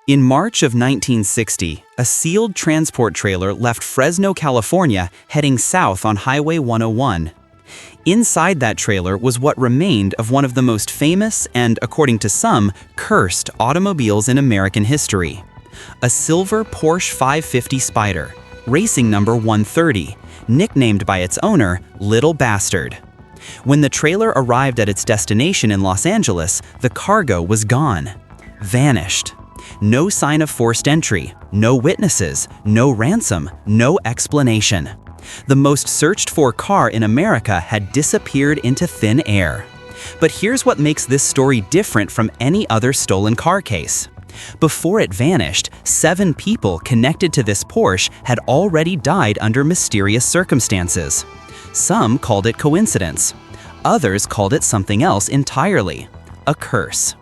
In March of 1960, a sealed transport trailer left Fresno, California, heading south on Highway 101. Inside that trailer was what remained of one of the most famous and, according to some, cursed automobiles in American history. A silver Porsche 550 Spyder, racing number 130, nicknamed by its owner, Little Bastard. When the trailer arrived at its destination in Los Angeles, the cargo was gone. Vanished. No sign of forced entry, no witnesses, no ransom, no explanation. The most searched-for car in America had disappeared into thin air. But here's what makes this story different from any other stolen car case. Before it vanished, 7 people connected to this Porsche had already died under mysterious circumstances. Some called it coincidence. Others called it something else entirely, a curse.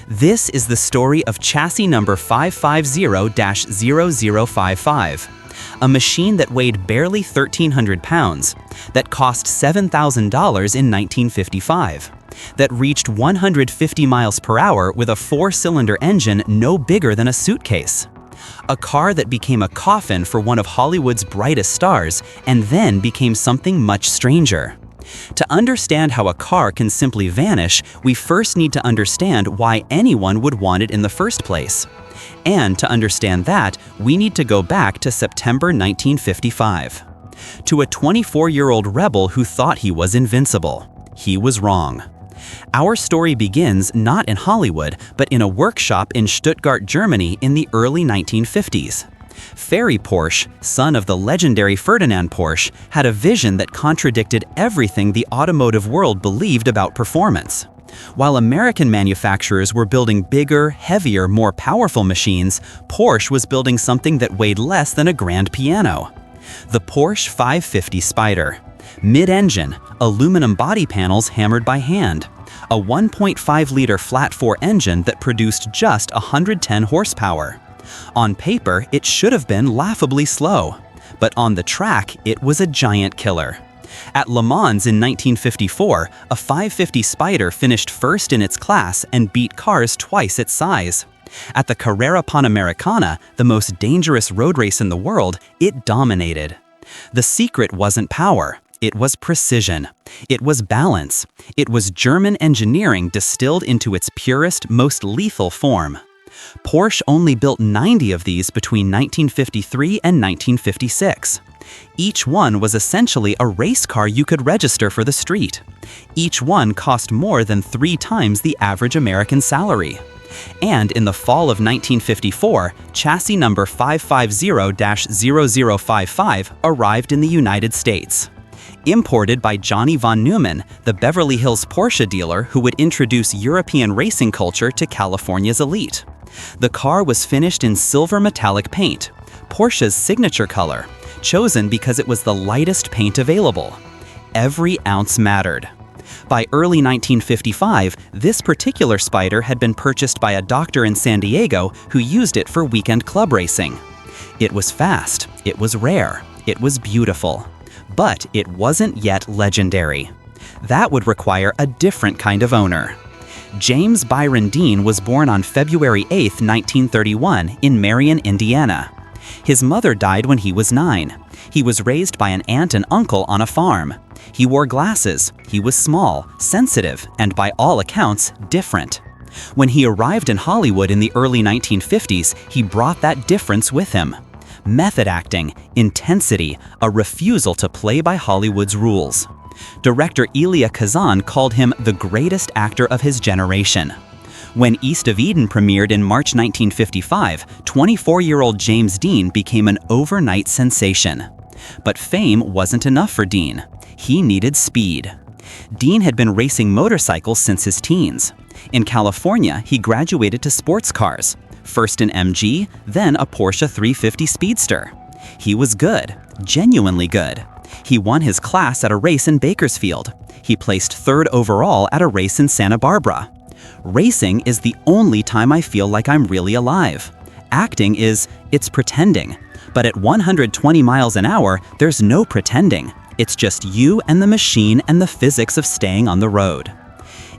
This is the story of chassis number 550-0055, a machine that weighed barely 1,300 pounds, that cost $7,000 in 1955, that reached 150 miles per hour with a 4-cylinder engine no bigger than a suitcase. A car that became a coffin for one of Hollywood's brightest stars and then became something much stranger. To understand how a car can simply vanish, we first need to understand why anyone would want it in the first place. And to understand that, we need to go back to September 1955. To a 24-year-old rebel who thought he was invincible. He was wrong. Our story begins not in Hollywood, but in a workshop in Stuttgart, Germany in the early 1950s. Ferry Porsche, son of the legendary Ferdinand Porsche, had a vision that contradicted everything the automotive world believed about performance. While American manufacturers were building bigger, heavier, more powerful machines, Porsche was building something that weighed less than a grand piano. The Porsche 550 Spyder. Mid-engine, aluminum body panels hammered by hand. A 1.5-liter flat-4 engine that produced just 110 horsepower. On paper, it should have been laughably slow, but on the track, it was a giant killer. At Le Mans in 1954, a 550 Spyder finished first in its class and beat cars twice its size. At the Carrera Panamericana, the most dangerous road race in the world, it dominated. The secret wasn't power. It was precision. It was balance. It was German engineering distilled into its purest, most lethal form. Porsche only built 90 of these between 1953 and 1956. Each one was essentially a race car you could register for the street. Each one cost more than 3 times the average American salary. And in the fall of 1954, chassis number 550-0055 arrived in the United States. Imported by Johnny von Neumann, the Beverly Hills Porsche dealer who would introduce European racing culture to California's elite. The car was finished in silver metallic paint, Porsche's signature color, chosen because it was the lightest paint available. Every ounce mattered. By early 1955, this particular Spyder had been purchased by a doctor in San Diego who used it for weekend club racing. It was fast, it was rare, it was beautiful. But it wasn't yet legendary. That would require a different kind of owner. James Byron Dean was born on February 8, 1931, in Marion, Indiana. His mother died when he was 9. He was raised by an aunt and uncle on a farm. He wore glasses. He was small, sensitive, and by all accounts, different. When he arrived in Hollywood in the early 1950s, he brought that difference with him. Method acting, intensity, a refusal to play by Hollywood's rules. Director Elia Kazan called him the greatest actor of his generation. When East of Eden premiered in March 1955, 24-year-old James Dean became an overnight sensation. But fame wasn't enough for Dean. He needed speed. Dean had been racing motorcycles since his teens. In California, he graduated to sports cars. First an MG, then a Porsche 350 Speedster. He was good, genuinely good. He won his class at a race in Bakersfield. He placed 3rd overall at a race in Santa Barbara. Racing is the only time I feel like I'm really alive. Acting it's pretending. But at 120 miles an hour, there's no pretending. It's just you and the machine and the physics of staying on the road.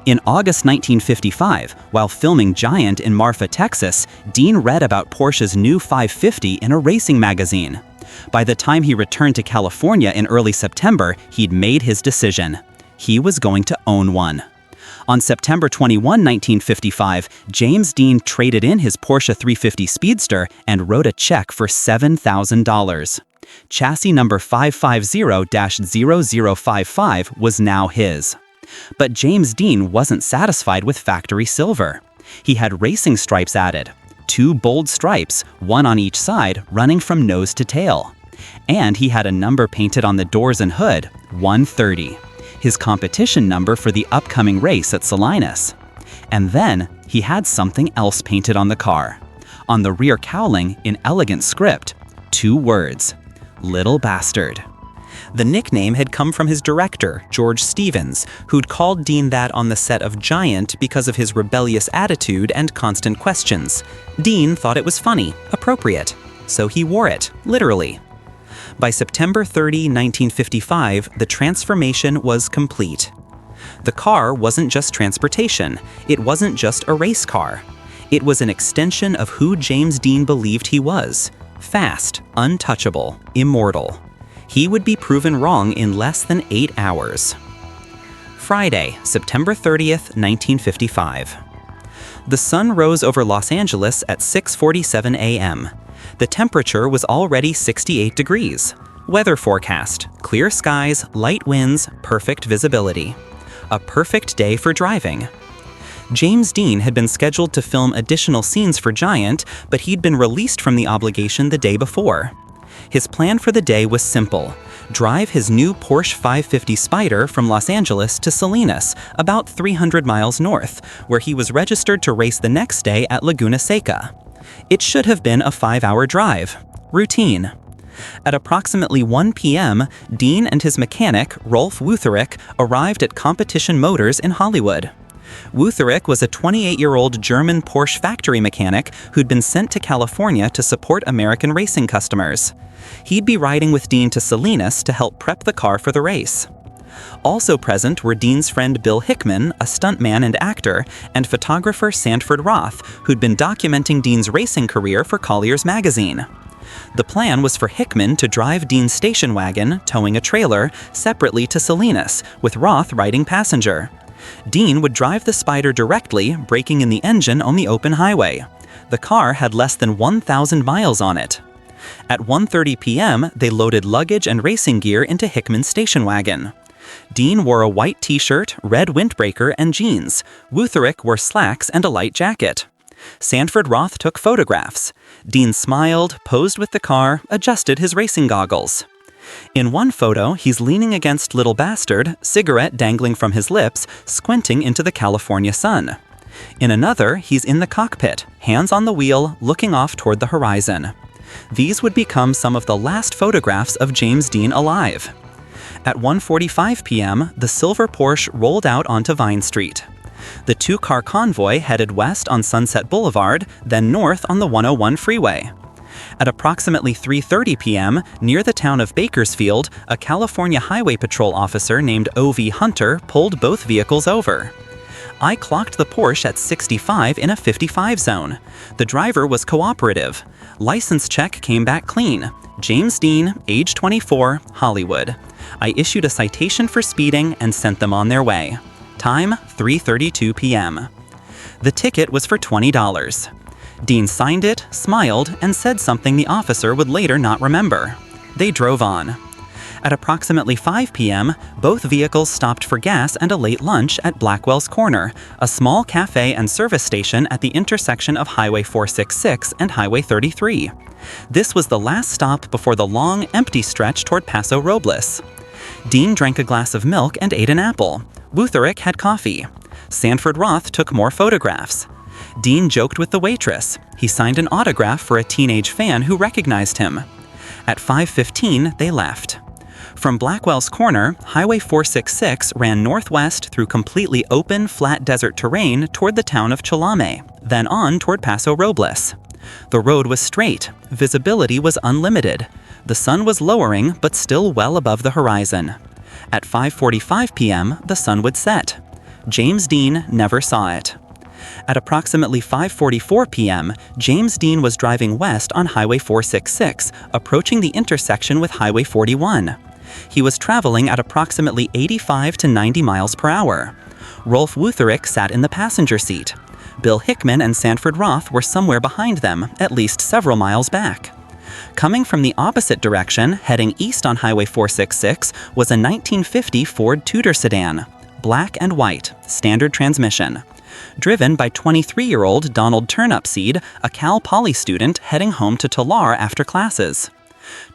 In August 1955, while filming Giant in Marfa, Texas, Dean read about Porsche's new 550 in a racing magazine. By the time he returned to California in early September, he'd made his decision. He was going to own one. On September 21, 1955, James Dean traded in his Porsche 350 Speedster and wrote a check for $7,000. Chassis number 550-0055 was now his. But James Dean wasn't satisfied with factory silver. He had racing stripes added, 2 bold stripes, one on each side, running from nose to tail. And he had a number painted on the doors and hood, 130, his competition number for the upcoming race at Salinas. And then he had something else painted on the car. On the rear cowling, in elegant script, 2 words, "Little Bastard." The nickname had come from his director, George Stevens, who'd called Dean that on the set of Giant because of his rebellious attitude and constant questions. Dean thought it was funny, appropriate, so he wore it, literally. By September 30, 1955, the transformation was complete. The car wasn't just transportation. It wasn't just a race car. It was an extension of who James Dean believed he was: fast, untouchable, immortal. He would be proven wrong in less than 8 hours. Friday, September 30th, 1955. The sun rose over Los Angeles at 6:47 a.m. The temperature was already 68 degrees. Weather forecast: clear skies, light winds, perfect visibility. A perfect day for driving. James Dean had been scheduled to film additional scenes for Giant, but he'd been released from the obligation the day before. His plan for the day was simple: drive his new Porsche 550 Spyder from Los Angeles to Salinas, about 300 miles north, where he was registered to race the next day at Laguna Seca. It should have been a 5-hour drive. Routine. At approximately 1 p.m., Dean and his mechanic, Rolf Wutherick, arrived at Competition Motors in Hollywood. Wutherick was a 28-year-old German Porsche factory mechanic who'd been sent to California to support American racing customers. He'd be riding with Dean to Salinas to help prep the car for the race. Also present were Dean's friend Bill Hickman, a stuntman and actor, and photographer Sanford Roth, who'd been documenting Dean's racing career for Collier's magazine. The plan was for Hickman to drive Dean's station wagon, towing a trailer, separately to Salinas, with Roth riding passenger. Dean would drive the Spyder directly, braking in the engine on the open highway. The car had less than 1,000 miles on it. At 1:30 p.m., they loaded luggage and racing gear into Hickman's station wagon. Dean wore a white t-shirt, red windbreaker, and jeans. Wutherick wore slacks and a light jacket. Sanford Roth took photographs. Dean smiled, posed with the car, adjusted his racing goggles. In one photo, he's leaning against Little Bastard, cigarette dangling from his lips, squinting into the California sun. In another, he's in the cockpit, hands on the wheel, looking off toward the horizon. These would become some of the last photographs of James Dean alive. At 1:45 p.m., the silver Porsche rolled out onto Vine Street. The 2-car convoy headed west on Sunset Boulevard, then north on the 101 freeway. At approximately 3:30 p.m., near the town of Bakersfield, a California Highway Patrol officer named O.V. Hunter pulled both vehicles over. I clocked the Porsche at 65 in a 55 zone. The driver was cooperative. License check came back clean. James Dean, age 24, Hollywood. I issued a citation for speeding and sent them on their way. Time, 3:32 p.m. The ticket was for $20. Dean signed it, smiled, and said something the officer would later not remember. They drove on. At approximately 5 p.m., both vehicles stopped for gas and a late lunch at Blackwell's Corner, a small cafe and service station at the intersection of Highway 466 and Highway 33. This was the last stop before the long, empty stretch toward Paso Robles. Dean drank a glass of milk and ate an apple. Wutherick had coffee. Sanford Roth took more photographs. Dean joked with the waitress. He signed an autograph for a teenage fan who recognized him. At 5:15, they left. From Blackwell's Corner, Highway 466 ran northwest through completely open, flat desert terrain toward the town of Cholame, then on toward Paso Robles. The road was straight. Visibility was unlimited. The sun was lowering, but still well above the horizon. At 5:45 p.m., the sun would set. James Dean never saw it. At approximately 5:44 p.m., James Dean was driving west on Highway 466, approaching the intersection with Highway 41. He was traveling at approximately 85 to 90 miles per hour. Rolf Wutherick sat in the passenger seat. Bill Hickman and Sanford Roth were somewhere behind them, at least several miles back. Coming from the opposite direction, heading east on Highway 466, was a 1950 Ford Tudor sedan, black and white, standard transmission. Driven by 23-year-old Donald Turnipseed, a Cal Poly student heading home to Tulare after classes.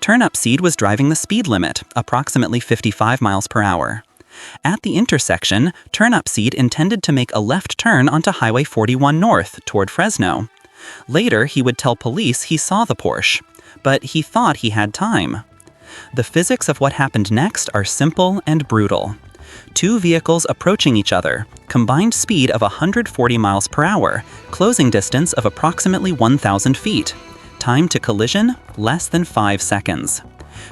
Turnipseed was driving the speed limit, approximately 55 miles per hour. At the intersection, Turnipseed intended to make a left turn onto Highway 41 North toward Fresno. Later, he would tell police he saw the Porsche, but he thought he had time. The physics of what happened next are simple and brutal. Two vehicles approaching each other, combined speed of 140 miles per hour, closing distance of approximately 1,000 feet. Time to collision, less than 5 seconds.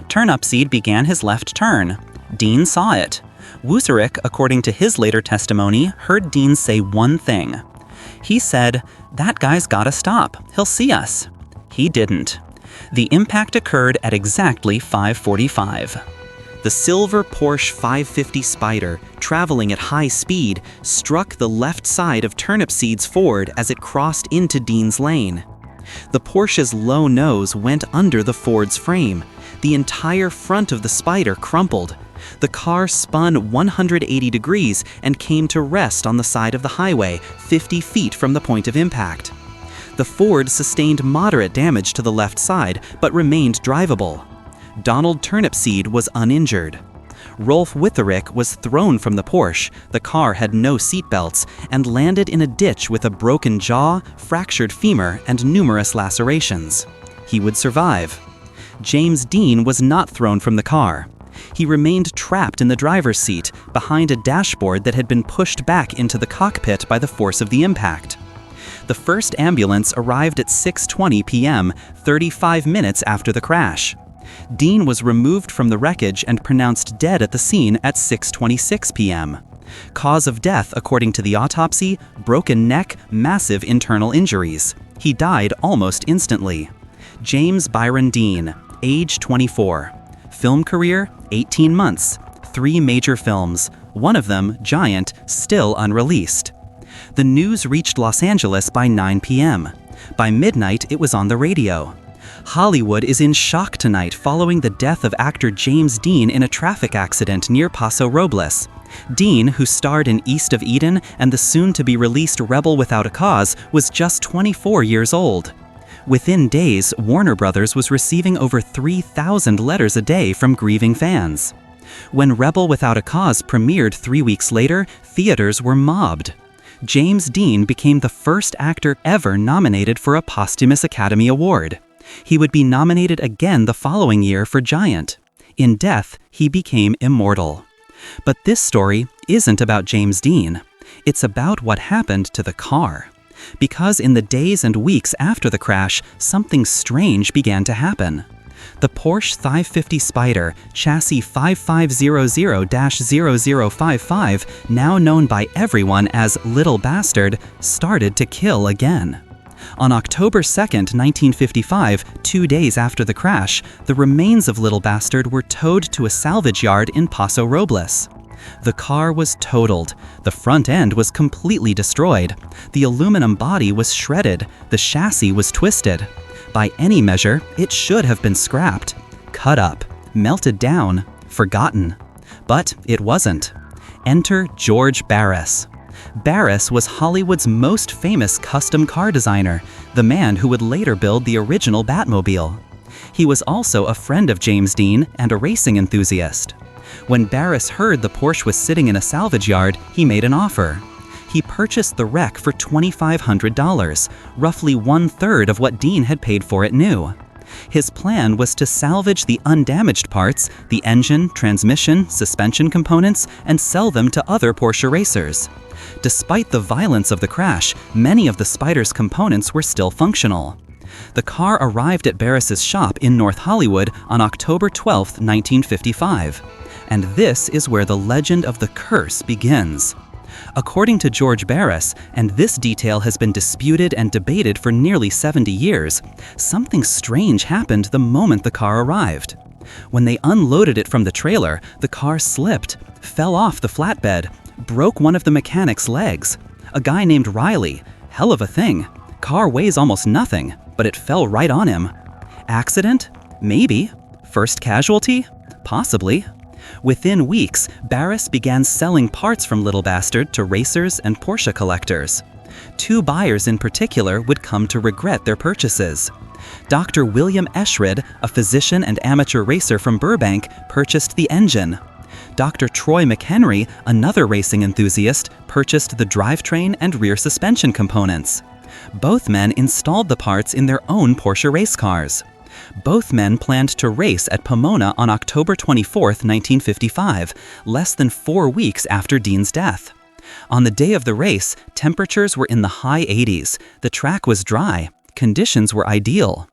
Turnipseed began his left turn. Dean saw it. Wutherick, according to his later testimony, heard Dean say one thing. He said, "That guy's gotta stop. He'll see us." He didn't. The impact occurred at exactly 5:45. The silver Porsche 550 Spyder, traveling at high speed, struck the left side of Turnipseed's Ford as it crossed into Dean's lane. The Porsche's low nose went under the Ford's frame. The entire front of the Spyder crumpled. The car spun 180 degrees and came to rest on the side of the highway, 50 feet from the point of impact. The Ford sustained moderate damage to the left side, but remained drivable. Donald Turnipseed was uninjured. Rolf Wutherick was thrown from the Porsche, the car had no seatbelts, and landed in a ditch with a broken jaw, fractured femur, and numerous lacerations. He would survive. James Dean was not thrown from the car. He remained trapped in the driver's seat, behind a dashboard that had been pushed back into the cockpit by the force of the impact. The first ambulance arrived at 6:20 p.m., 35 minutes after the crash. Dean was removed from the wreckage and pronounced dead at the scene at 6:26 p.m. Cause of death, according to the autopsy, broken neck, massive internal injuries. He died almost instantly. James Byron Dean, age 24. Film career, 18 months. 3 major films, one of them, Giant, still unreleased. The news reached Los Angeles by 9 p.m. By midnight, it was on the radio. Hollywood is in shock tonight following the death of actor James Dean in a traffic accident near Paso Robles. Dean, who starred in East of Eden and the soon-to-be-released Rebel Without a Cause, was just 24 years old. Within days, Warner Brothers was receiving over 3,000 letters a day from grieving fans. When Rebel Without a Cause premiered 3 weeks later, theaters were mobbed. James Dean became the first actor ever nominated for a posthumous Academy Award. He would be nominated again the following year for Giant. In death, he became immortal. But this story isn't about James Dean. It's about what happened to the car. Because in the days and weeks after the crash, something strange began to happen. The Porsche 550 Spyder, chassis 5500-0055, now known by everyone as Little Bastard, started to kill again. On October 2, 1955, 2 days after the crash, the remains of Little Bastard were towed to a salvage yard in Paso Robles. The car was totaled. The front end was completely destroyed. The aluminum body was shredded. The chassis was twisted. By any measure, it should have been scrapped, cut up, melted down, forgotten. But it wasn't. Enter George Barris. Barris was Hollywood's most famous custom car designer, the man who would later build the original Batmobile. He was also a friend of James Dean and a racing enthusiast. When Barris heard the Porsche was sitting in a salvage yard, he made an offer. He purchased the wreck for $2,500, roughly 1/3 of what Dean had paid for it new. His plan was to salvage the undamaged parts, the engine, transmission, suspension components, and sell them to other Porsche racers. Despite the violence of the crash, many of the Spyder's components were still functional. The car arrived at Barris's shop in North Hollywood on October 12, 1955. And this is where the legend of the curse begins. According to George Barris, and this detail has been disputed and debated for nearly 70 years, something strange happened the moment the car arrived. When they unloaded it from the trailer, the car slipped, fell off the flatbed, broke one of the mechanic's legs. A guy named Riley. Hell of a thing. Car weighs almost nothing, but it fell right on him. Accident? Maybe. First casualty? Possibly. Within weeks, Barris began selling parts from Little Bastard to racers and Porsche collectors. 2 buyers in particular would come to regret their purchases. Dr. William Eschrid, a physician and amateur racer from Burbank, purchased the engine. Dr. Troy McHenry, another racing enthusiast, purchased the drivetrain and rear suspension components. Both men installed the parts in their own Porsche race cars. Both men planned to race at Pomona on October 24, 1955, less than 4 weeks after Dean's death. On the day of the race, temperatures were in the high 80s, the track was dry, conditions were ideal.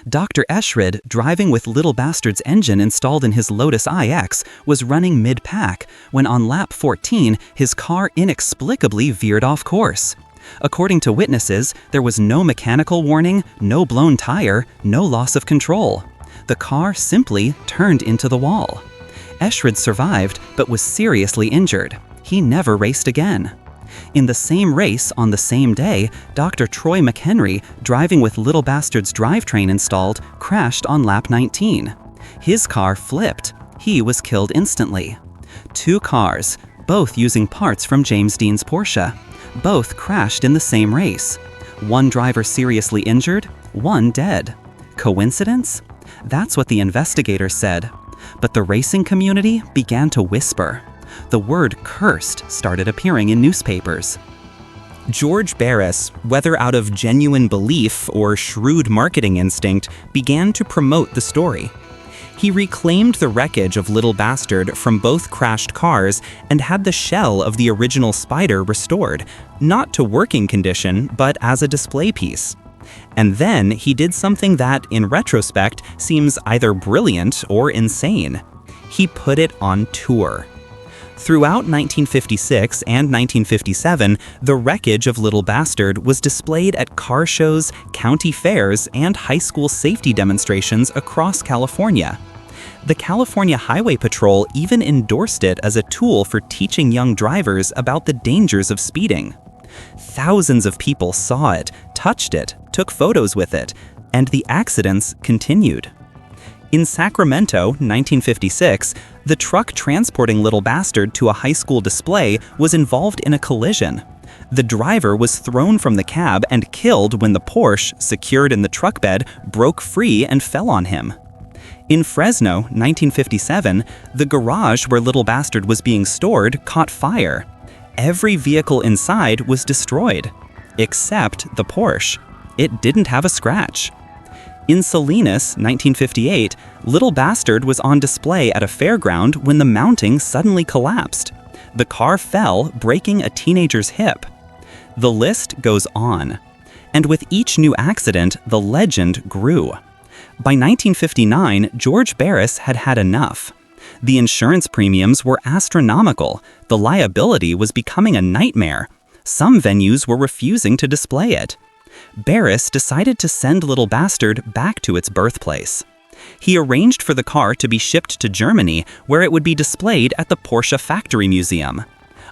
Dr. Eschrid, driving with Little Bastard's engine installed in his Lotus IX, was running mid-pack when on lap 14, his car inexplicably veered off course. According to witnesses, there was no mechanical warning, no blown tire, no loss of control. The car simply turned into the wall. Eschrid survived, but was seriously injured. He never raced again. In the same race on the same day, Dr. Troy McHenry, driving with Little Bastard's drivetrain installed, crashed on lap 19. His car flipped. He was killed instantly. 2 cars, both using parts from James Dean's Porsche. Both crashed in the same race. 1 driver seriously injured, 1 dead. Coincidence? That's what the investigators said. But the racing community began to whisper. The word cursed started appearing in newspapers. George Barris, whether out of genuine belief or shrewd marketing instinct, began to promote the story. He reclaimed the wreckage of Little Bastard from both crashed cars and had the shell of the original Spyder restored, not to working condition, but as a display piece. And then he did something that, in retrospect, seems either brilliant or insane. He put it on tour. Throughout 1956 and 1957, the wreckage of Little Bastard was displayed at car shows, county fairs, and high school safety demonstrations across California. The California Highway Patrol even endorsed it as a tool for teaching young drivers about the dangers of speeding. Thousands of people saw it, touched it, took photos with it, and the accidents continued. In Sacramento, 1956, the truck transporting Little Bastard to a high school display was involved in a collision. The driver was thrown from the cab and killed when the Porsche, secured in the truck bed, broke free and fell on him. In Fresno, 1957, the garage where Little Bastard was being stored caught fire. Every vehicle inside was destroyed, except the Porsche. It didn't have a scratch. In Salinas, 1958, Little Bastard was on display at a fairground when the mounting suddenly collapsed. The car fell, breaking a teenager's hip. The list goes on. And with each new accident, the legend grew. By 1959, George Barris had had enough. The insurance premiums were astronomical. The liability was becoming a nightmare. Some venues were refusing to display it. Barris decided to send Little Bastard back to its birthplace. He arranged for the car to be shipped to Germany, where it would be displayed at the Porsche Factory Museum.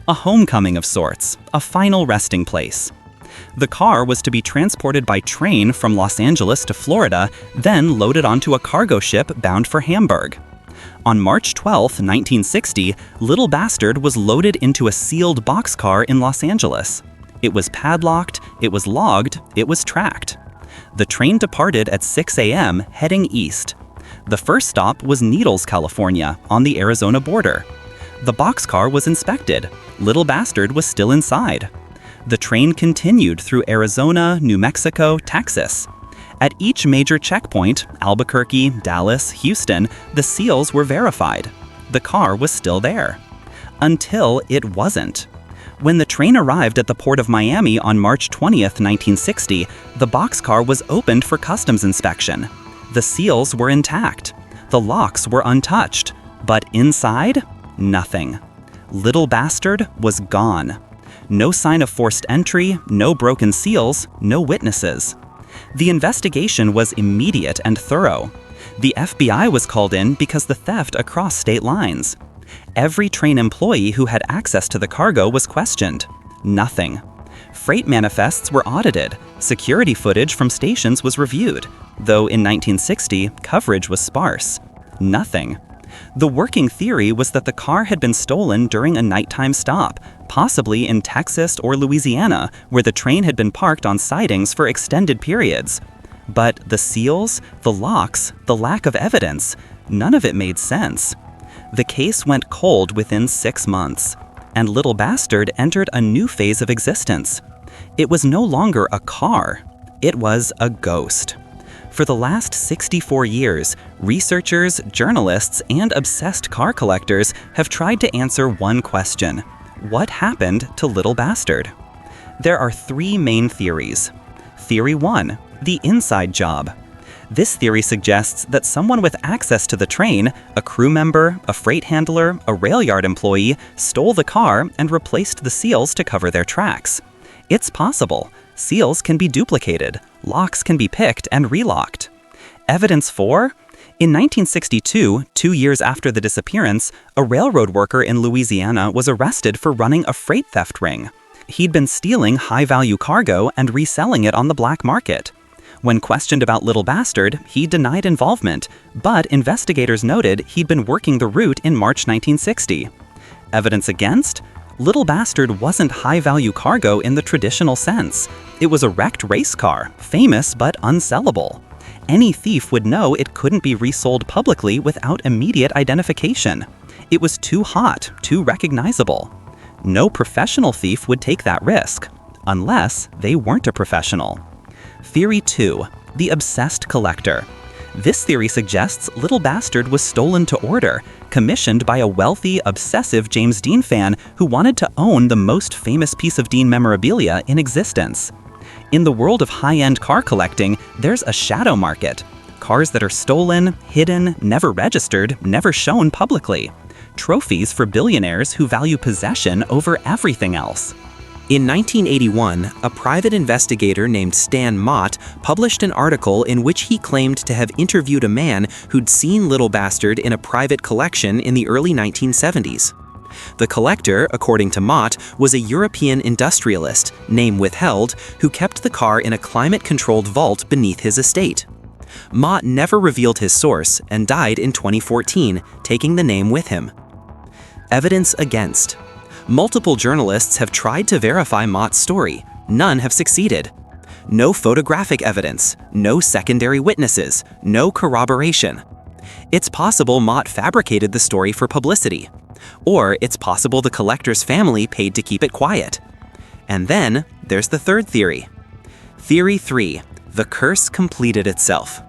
A homecoming of sorts, a final resting place. The car was to be transported by train from Los Angeles to Florida, then loaded onto a cargo ship bound for Hamburg. On March 12, 1960, Little Bastard was loaded into a sealed boxcar in Los Angeles. It was padlocked, it was logged, it was tracked. The train departed at 6 a.m., heading east. The first stop was Needles, California, on the Arizona border. The boxcar was inspected. Little Bastard was still inside. The train continued through Arizona, New Mexico, Texas. At each major checkpoint, Albuquerque, Dallas, Houston, the seals were verified. The car was still there. Until it wasn't. When the train arrived at the port of Miami on March 20th, 1960, the boxcar was opened for customs inspection. The seals were intact. The locks were untouched. But inside, nothing. Little Bastard was gone. No sign of forced entry, no broken seals, no witnesses. The investigation was immediate and thorough. The FBI was called in because the theft crossed state lines. Every train employee who had access to the cargo was questioned. Nothing. Freight manifests were audited. Security footage from stations was reviewed, though in 1960, coverage was sparse. Nothing. The working theory was that the car had been stolen during a nighttime stop, possibly in Texas or Louisiana, where the train had been parked on sidings for extended periods. But the seals, the locks, the lack of evidence, none of it made sense. The case went cold within 6 months, and Little Bastard entered a new phase of existence. It was no longer a car, it was a ghost. For the last 64 years, researchers, journalists, and obsessed car collectors have tried to answer one question: what happened to Little Bastard? There are 3 main theories. Theory 1, the inside job. This theory suggests that someone with access to the train, a crew member, a freight handler, a rail yard employee, stole the car and replaced the seals to cover their tracks. It's possible. Seals can be duplicated, locks can be picked and relocked. Evidence 4? In 1962, 2 years after the disappearance, a railroad worker in Louisiana was arrested for running a freight theft ring. He'd been stealing high-value cargo and reselling it on the black market. When questioned about Little Bastard, he denied involvement, but investigators noted he'd been working the route in March 1960. Evidence against? Little Bastard wasn't high-value cargo in the traditional sense. It was a wrecked race car, famous but unsellable. Any thief would know it couldn't be resold publicly without immediate identification. It was too hot, too recognizable. No professional thief would take that risk, unless they weren't a professional. Theory 2, the obsessed collector. This theory suggests Little Bastard was stolen to order, commissioned by a wealthy, obsessive James Dean fan who wanted to own the most famous piece of Dean memorabilia in existence. In the world of high-end car collecting, there's a shadow market. Cars that are stolen, hidden, never registered, never shown publicly. Trophies for billionaires who value possession over everything else. In 1981, a private investigator named Stan Mott published an article in which he claimed to have interviewed a man who'd seen Little Bastard in a private collection in the early 1970s. The collector, according to Mott, was a European industrialist, name withheld, who kept the car in a climate-controlled vault beneath his estate. Mott never revealed his source and died in 2014, taking the name with him. Evidence against. Multiple journalists have tried to verify Mott's story. None have succeeded. No photographic evidence, no secondary witnesses, no corroboration. It's possible Mott fabricated the story for publicity. Or it's possible the collector's family paid to keep it quiet. And then there's the third theory. Theory 3, the curse completed itself.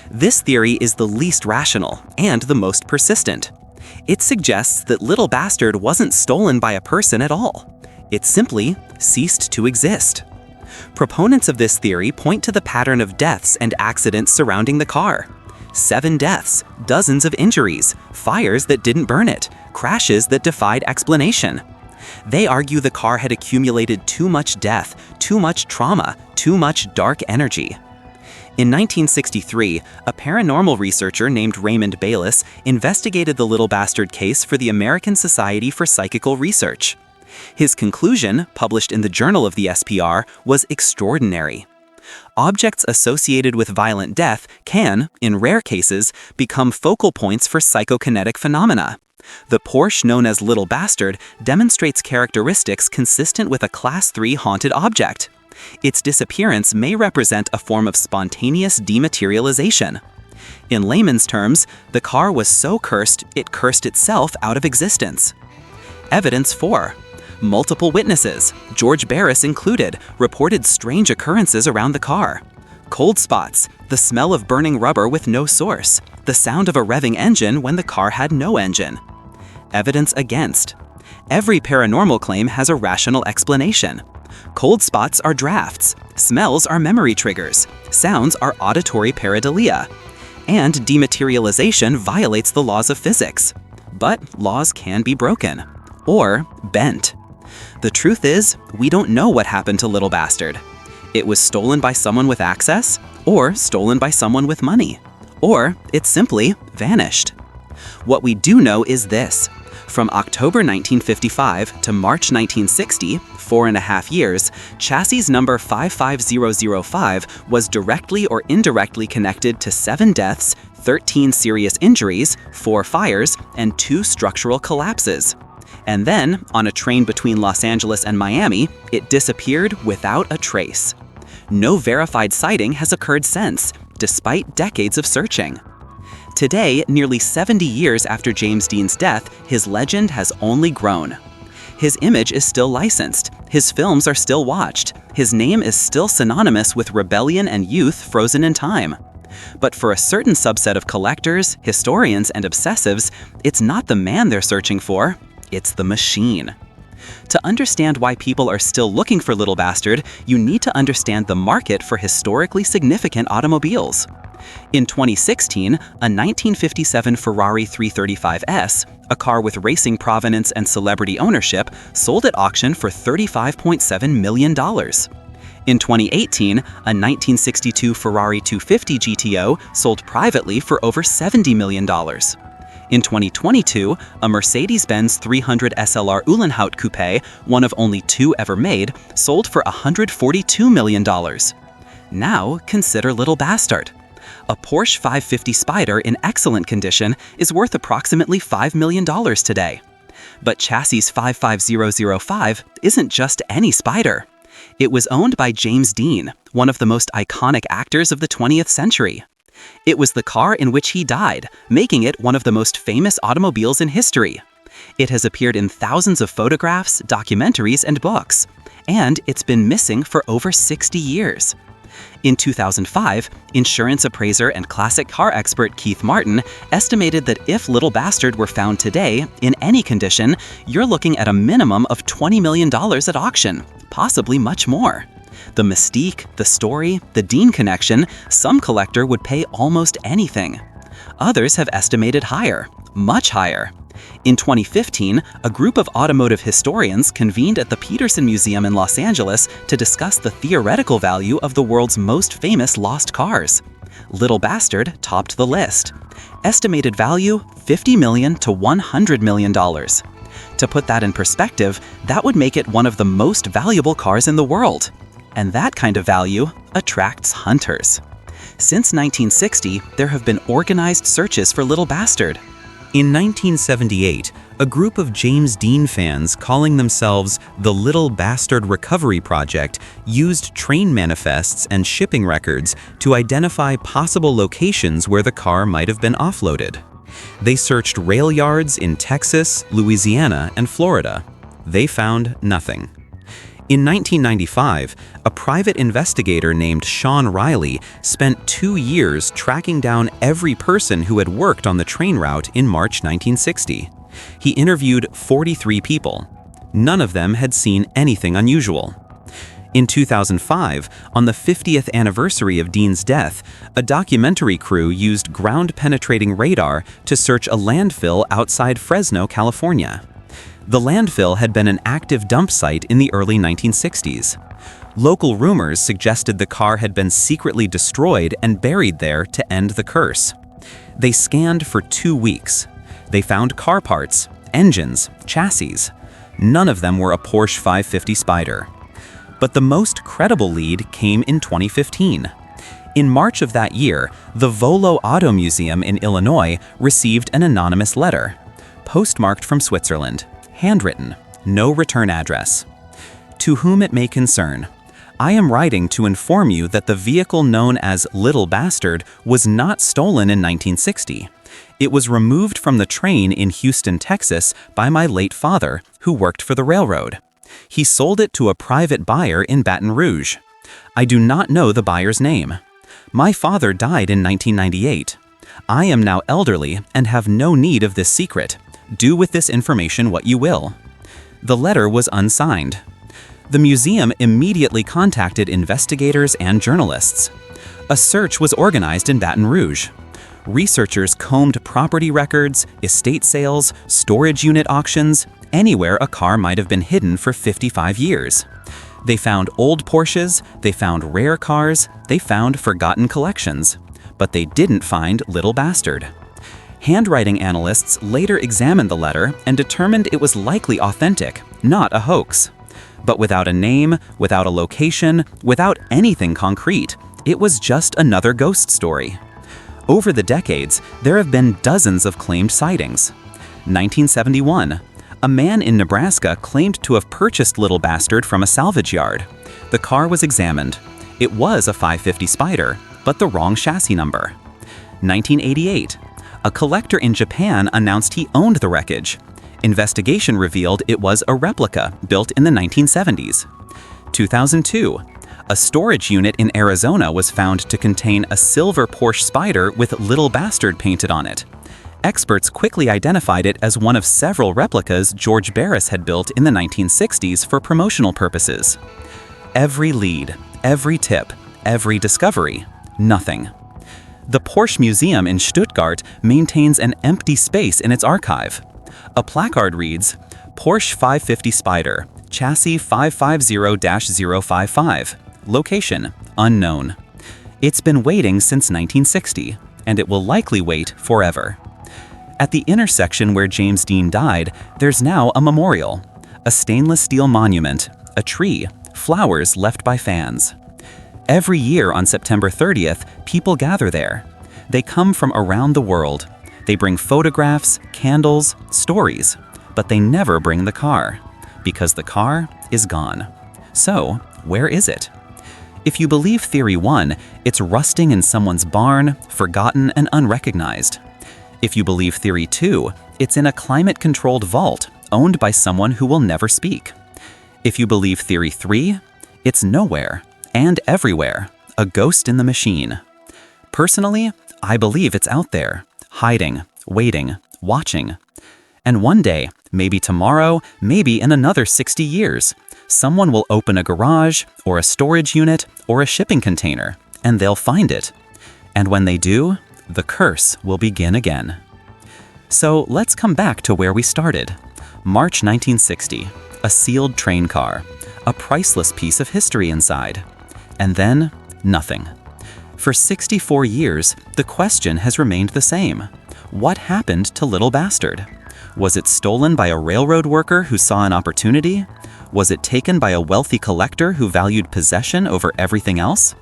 This theory is the least rational and the most persistent. It suggests that Little Bastard wasn't stolen by a person at all. It simply ceased to exist. Proponents of this theory point to the pattern of deaths and accidents surrounding the car. 7 deaths, dozens of injuries, fires that didn't burn it, crashes that defied explanation. They argue the car had accumulated too much death, too much trauma, too much dark energy. In 1963, a paranormal researcher named Raymond Bayless investigated the Little Bastard case for the American Society for Psychical Research. His conclusion, published in the Journal of the SPR, was extraordinary. Objects associated with violent death can, in rare cases, become focal points for psychokinetic phenomena. The Porsche known as Little Bastard demonstrates characteristics consistent with a Class 3 haunted object. Its disappearance may represent a form of spontaneous dematerialization. In layman's terms, the car was so cursed, it cursed itself out of existence. Evidence 4. Multiple witnesses, George Barris included, reported strange occurrences around the car. Cold spots, the smell of burning rubber with no source, the sound of a revving engine when the car had no engine. Evidence against. Every paranormal claim has a rational explanation. Cold spots are drafts, smells are memory triggers, sounds are auditory pareidolia, and dematerialization violates the laws of physics. But laws can be broken, or bent. The truth is, we don't know what happened to Little Bastard. It was stolen by someone with access, or stolen by someone with money, or it simply vanished. What we do know is this. From October 1955 to March 1960, 4.5 years, chassis number 55005 was directly or indirectly connected to 7 deaths, 13 serious injuries, 4 fires, and 2 structural collapses. And then, on a train between Los Angeles and Miami, it disappeared without a trace. No verified sighting has occurred since, despite decades of searching. Today, nearly 70 years after James Dean's death, his legend has only grown. His image is still licensed, his films are still watched, his name is still synonymous with rebellion and youth frozen in time. But for a certain subset of collectors, historians, and obsessives, it's not the man they're searching for, it's the machine. To understand why people are still looking for Little Bastard, you need to understand the market for historically significant automobiles. In 2016, a 1957 Ferrari 335S, a car with racing provenance and celebrity ownership, sold at auction for $35.7 million. In 2018, a 1962 Ferrari 250 GTO sold privately for over $70 million. In 2022, a Mercedes-Benz 300 SLR Uhlenhaut Coupe, one of only 2 ever made, sold for $142 million. Now, consider Little Bastard. A Porsche 550 Spyder in excellent condition is worth approximately $5 million today. But chassis 55005 isn't just any Spyder. It was owned by James Dean, one of the most iconic actors of the 20th century. It was the car in which he died, making it one of the most famous automobiles in history. It has appeared in thousands of photographs, documentaries, and books, and it's been missing for over 60 years. In 2005, insurance appraiser and classic car expert Keith Martin estimated that if Little Bastard were found today, in any condition, you're looking at a minimum of $20 million at auction, possibly much more. The mystique, the story, the Dean connection, some collector would pay almost anything. Others have estimated higher, much higher. In 2015, a group of automotive historians convened at the Peterson Museum in Los Angeles to discuss the theoretical value of the world's most famous lost cars. Little Bastard topped the list. Estimated value, $50 million to $100 million. To put that in perspective, that would make it one of the most valuable cars in the world. And that kind of value attracts hunters. Since 1960, there have been organized searches for Little Bastard. In 1978, a group of James Dean fans calling themselves the Little Bastard Recovery Project used train manifests and shipping records to identify possible locations where the car might have been offloaded. They searched rail yards in Texas, Louisiana, and Florida. They found nothing. In 1995, a private investigator named Sean Riley spent 2 years tracking down every person who had worked on the train route in March 1960. He interviewed 43 people. None of them had seen anything unusual. In 2005, on the 50th anniversary of Dean's death, a documentary crew used ground-penetrating radar to search a landfill outside Fresno, California. The landfill had been an active dump site in the early 1960s. Local rumors suggested the car had been secretly destroyed and buried there to end the curse. They scanned for 2 weeks. They found car parts, engines, chassis. None of them were a Porsche 550 Spyder. But the most credible lead came in 2015. In March of that year, the Volo Auto Museum in Illinois received an anonymous letter, postmarked from Switzerland. Handwritten, no return address. To whom it may concern, I am writing to inform you that the vehicle known as Little Bastard was not stolen in 1960. It was removed from the train in Houston, Texas by my late father, who worked for the railroad. He sold it to a private buyer in Baton Rouge. I do not know the buyer's name. My father died in 1998. I am now elderly and have no need of this secret. Do with this information what you will. The letter was unsigned. The museum immediately contacted investigators and journalists. A search was organized in Baton Rouge. Researchers combed property records, estate sales, storage unit auctions, anywhere a car might have been hidden for 55 years. They found old Porsches, they found rare cars, they found forgotten collections. But they didn't find Little Bastard. Handwriting analysts later examined the letter and determined it was likely authentic, not a hoax. But without a name, without a location, without anything concrete, it was just another ghost story. Over the decades, there have been dozens of claimed sightings. 1971, a man in Nebraska claimed to have purchased Little Bastard from a salvage yard. The car was examined. It was a 550 Spyder, but the wrong chassis number. 1988, a collector in Japan announced he owned the wreckage. Investigation revealed it was a replica built in the 1970s. 2002, a storage unit in Arizona was found to contain a silver Porsche Spyder with Little Bastard painted on it. Experts quickly identified it as one of several replicas George Barris had built in the 1960s for promotional purposes. Every lead, every tip, every discovery, nothing. The Porsche Museum in Stuttgart maintains an empty space in its archive. A placard reads, Porsche 550 Spyder, chassis 550-055, location, unknown. It's been waiting since 1960, and it will likely wait forever. At the intersection where James Dean died, there's now a memorial, a stainless steel monument, a tree, flowers left by fans. Every year on September 30th, people gather there. They come from around the world. They bring photographs, candles, stories, but they never bring the car, because the car is gone. So, where is it? If you believe Theory 1, it's rusting in someone's barn, forgotten and unrecognized. If you believe Theory 2, it's in a climate-controlled vault owned by someone who will never speak. If you believe Theory 3, it's nowhere and everywhere, a ghost in the machine. Personally, I believe it's out there, hiding, waiting, watching. And one day, maybe tomorrow, maybe in another 60 years, someone will open a garage or a storage unit or a shipping container, and they'll find it. And when they do, the curse will begin again. So let's come back to where we started. March 1960, a sealed train car, a priceless piece of history inside. And then, nothing. For 64 years, the question has remained the same. What happened to Little Bastard? Was it stolen by a railroad worker who saw an opportunity? Was it taken by a wealthy collector who valued possession over everything else?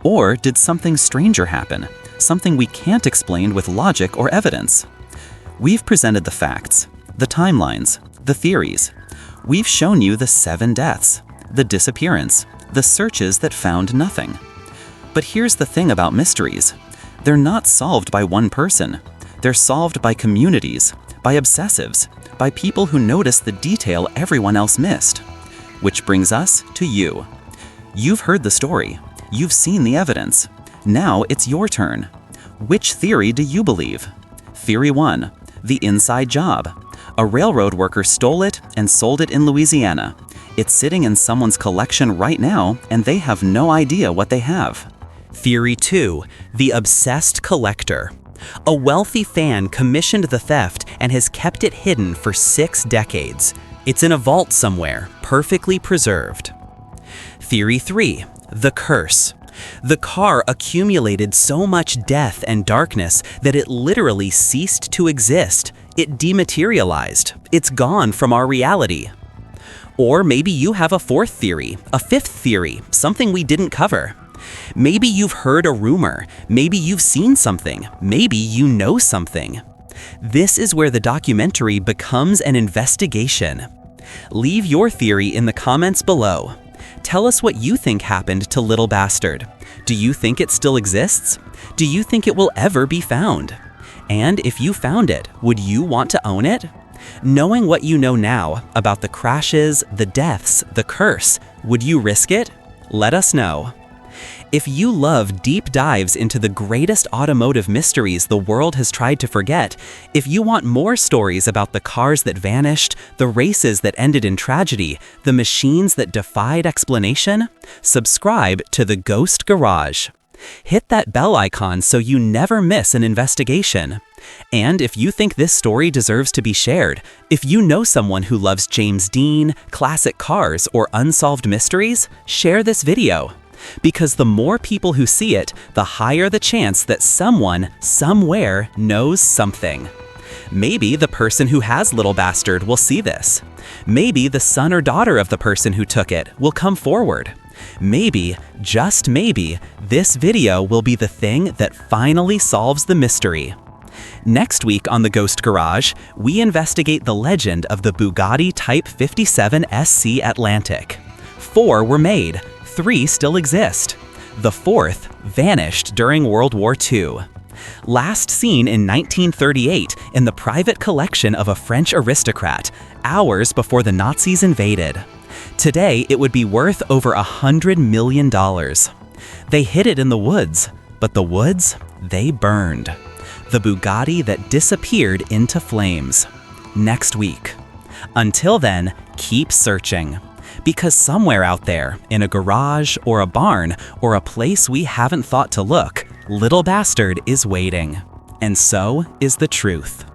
Or did something stranger happen? Something we can't explain with logic or evidence? We've presented the facts, the timelines, the theories. We've shown you the 7 deaths, the disappearance, the searches that found nothing. But here's the thing about mysteries. They're not solved by one person. They're solved by communities, by obsessives, by people who notice the detail everyone else missed. Which brings us to you. You've heard the story. You've seen the evidence. Now it's your turn. Which theory do you believe? Theory 1, the inside job. A railroad worker stole it and sold it in Louisiana. It's sitting in someone's collection right now, and they have no idea what they have. Theory 2, the obsessed collector. A wealthy fan commissioned the theft and has kept it hidden for 6 decades. It's in a vault somewhere, perfectly preserved. Theory 3, the curse. The car accumulated so much death and darkness that it literally ceased to exist. It dematerialized. It's gone from our reality. Or maybe you have a 4th theory, a 5th theory, something we didn't cover. Maybe you've heard a rumor, maybe you've seen something, maybe you know something. This is where the documentary becomes an investigation. Leave your theory in the comments below. Tell us what you think happened to Little Bastard. Do you think it still exists? Do you think it will ever be found? And if you found it, would you want to own it? Knowing what you know now about the crashes, the deaths, the curse, would you risk it? Let us know. If you love deep dives into the greatest automotive mysteries the world has tried to forget, if you want more stories about the cars that vanished, the races that ended in tragedy, the machines that defied explanation, subscribe to The Ghost Garage. Hit that bell icon so you never miss an investigation. And if you think this story deserves to be shared, if you know someone who loves James Dean, classic cars, or unsolved mysteries, share this video. Because the more people who see it, the higher the chance that someone, somewhere, knows something. Maybe the person who has Little Bastard will see this. Maybe the son or daughter of the person who took it will come forward. Maybe, just maybe, this video will be the thing that finally solves the mystery. Next week on The Ghost Garage, we investigate the legend of the Bugatti Type 57 SC Atlantic. 4 were made, 3 still exist. The 4th vanished during World War II. Last seen in 1938 in the private collection of a French aristocrat, hours before the Nazis invaded. Today, it would be worth over $100 million. They hid it in the woods, but the woods, they burned. The Bugatti that disappeared into flames. Next week. Until then, keep searching. Because somewhere out there, in a garage or a barn or a place we haven't thought to look, Little Bastard is waiting. And so is the truth.